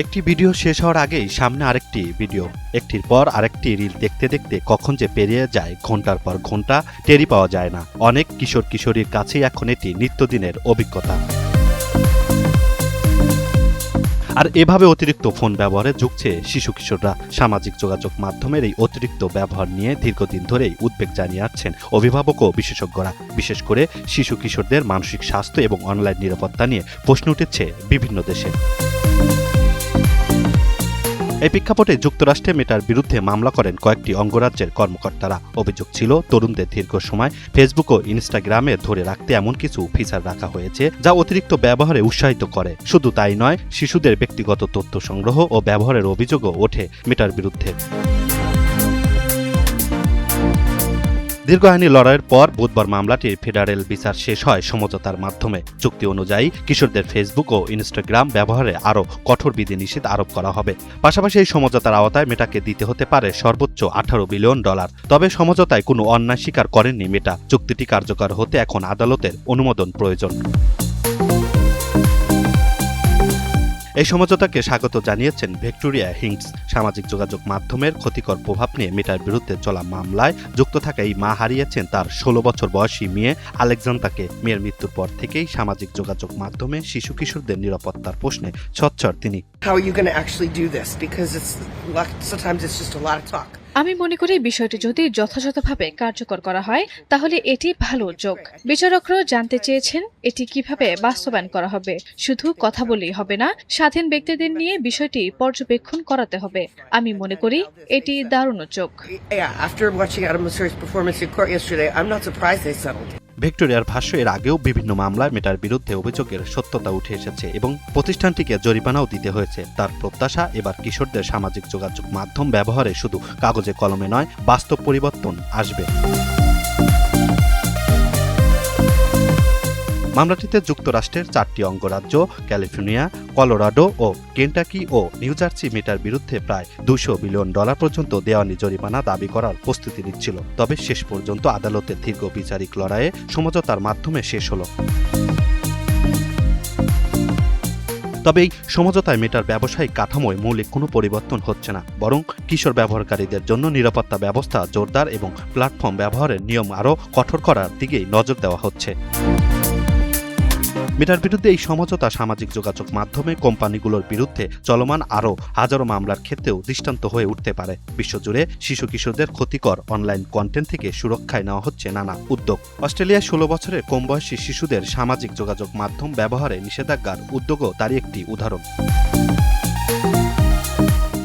একটি ভিডিও শেষ হওয়ার আগেই সামনে আরেকটি ভিডিও, একটির পর আরেকটি রিল দেখতে দেখতে কখন যে পেরিয়ে যায় ঘন্টার পর ঘন্টা টেরই পাওয়া যায় না। অনেক কিশোর কিশোরীর কাছেই এখন এটি নিত্যদিনের অভিজ্ঞতা। আর এভাবে অতিরিক্ত ফোন ব্যবহারে ঝুঁকছে শিশু কিশোররা। সামাজিক যোগাযোগ মাধ্যমের এই অতিরিক্ত ব্যবহার নিয়ে দীর্ঘদিন ধরেই উদ্বেগ জানিয়ে আসছেন অভিভাবক ও বিশেষজ্ঞরা। বিশেষ করে শিশু কিশোরদের মানসিক স্বাস্থ্য এবং অনলাইন নিরাপত্তা নিয়ে প্রশ্ন উঠেছে বিভিন্ন দেশে। এই প্রেক্ষাপটে যুক্তরাষ্ট্রে মেটার বিরুদ্ধে মামলা করেন কয়েকটি অঙ্গরাজ্যের কর্মকর্তারা। অভিযোগ ছিল তরুণদের দীর্ঘ সময় ফেসবুক ও ইনস্টাগ্রামে ধরে রাখতে এমন কিছু ফিচার রাখা হয়েছে যা অতিরিক্ত ব্যবহারে উৎসাহিত করে। শুধু তাই নয়, শিশুদের ব্যক্তিগত তথ্য সংগ্রহ ও ব্যবহারের অভিযোগও ওঠে মেটার বিরুদ্ধে। দীর্ঘ আইনি লড়াইয়ের পর বুধবার মামলাটির ফেডারেল বিচার শেষ হয় সমঝোতার মাধ্যমে। চুক্তি অনুযায়ী কিশোরদের ফেসবুক ও ইনস্টাগ্রাম ব্যবহারে আরও কঠোর বিধিনিষেধ আরোপ করা হবে। পাশাপাশি এই সমঝোতার আওতায় মেটাকে দিতে হতে পারে সর্বোচ্চ $18 বিলিয়ন। তবে সমঝোতায় কোনো অন্যায় স্বীকার করেননি মেটা। চুক্তিটি কার্যকর হতে এখন আদালতের অনুমোদন প্রয়োজন। এই সমঝোতাকে স্বাগত জানিয়েছেন ভিক্টোরিয়া হিংস। সামাজিক যোগাযোগ মাধ্যমের ক্ষতিকর প্রভাব নিয়ে মেটার বিরুদ্ধে চলা মামলায় যুক্ত থাকা এই মা হারিয়েছেন তার 16 বছর বয়সী মেয়ে আলেকজান্দ্রাকে। মেয়ের মৃত্যুর পর থেকেই সামাজিক যোগাযোগ মাধ্যমে শিশু কিশোরদের নিরাপত্তার প্রশ্নে সোচ্চার তিনি। আমি মনে করি বিষয়টি যদি যথাযথভাবে কার্যকর করা হয় তাহলে এটি ভালো উদ্যোগ। বিচারকরাও জানতে চেয়েছেন এটি কিভাবে বাস্তবায়ন করা হবে। শুধু কথা বলেই হবে না, স্বাধীন ব্যক্তিদের নিয়ে বিষয়টি পর্যবেক্ষণ করাতে হবে। আমি মনে করি এটি দারুণ উদ্যোগ। ভিক্টোরিয়ার ভাষ্য, এর আগেও বিভিন্ন মামলায় মেটার বিরুদ্ধে অভিযোগের সত্যতা উঠে এসেছে এবং প্রতিষ্ঠানটিকে জরিমানাও দিতে হয়েছে। তার প্রত্যাশা, এবার কিশোরদের সামাজিক যোগাযোগ মাধ্যম ব্যবহারে শুধু কাগজে কলমে নয়, বাস্তব পরিবর্তন আসবে। মামলাটিতে যুক্তরাষ্ট্রের 4টি অঙ্গরাজ্য ক্যালিফোর্নিয়া, কলোরাডো ও কেন্টাকি ও নিউ জার্সি মেটার বিরুদ্ধে প্রায় $200 বিলিয়ন পর্যন্ত দেওয়ানি জরিমানা দাবি করার প্রস্তুতি নিচ্ছিল। তবে শেষ পর্যন্ত আদালতের দীর্ঘ বিচারিক লড়াইয়ে সমঝোতার মাধ্যমে শেষ হলো। তবে এই সমঝোতায় মেটার ব্যবসায়িক কাঠামোয় মৌলিক কোনো পরিবর্তন হচ্ছে না, বরং কিশোর ব্যবহারকারীদের জন্য নিরাপত্তা ব্যবস্থা জোরদার এবং প্ল্যাটফর্ম ব্যবহারের নিয়ম আরও কঠোর করার দিকেই নজর দেওয়া হচ্ছে। মেটার বিরুদ্ধে এই সমঝোতা সামাজিক যোগাযোগ মাধ্যমে কোম্পানিগুলোর বিরুদ্ধে চলমান আরও হাজারো মামলার ক্ষেত্রেও দৃষ্টান্ত হয়ে উঠতে পারে। বিশ্বজুড়ে শিশু কিশোরদের ক্ষতিকর অনলাইন কন্টেন্ট থেকে সুরক্ষায় নেওয়া হচ্ছে নানা উদ্যোগ। অস্ট্রেলিয়ায় 16 বছরের কম বয়সী শিশুদের সামাজিক যোগাযোগ মাধ্যম ব্যবহারে নিষেধাজ্ঞার উদ্যোগও তারই একটি উদাহরণ।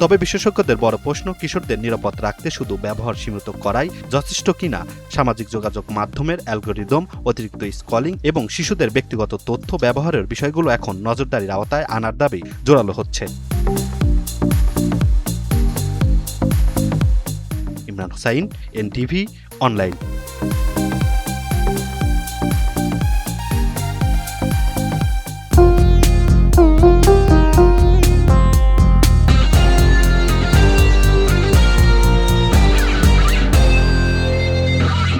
তবে বিশেষজ্ঞদের বড় প্রশ্ন, কিশোরদের নিরাপদ রাখতে শুধু ব্যবহার সীমিত করাই যথেষ্ট কিনা। সামাজিক যোগাযোগ মাধ্যমের অ্যালগরিদম, অতিরিক্ত স্ক্রলিং এবং শিশুদের ব্যক্তিগত তথ্য ব্যবহারের বিষয়গুলো এখন নজরদারির আওতায় আনার দাবি জোরালো হচ্ছে। Imran Hossain, NTV online.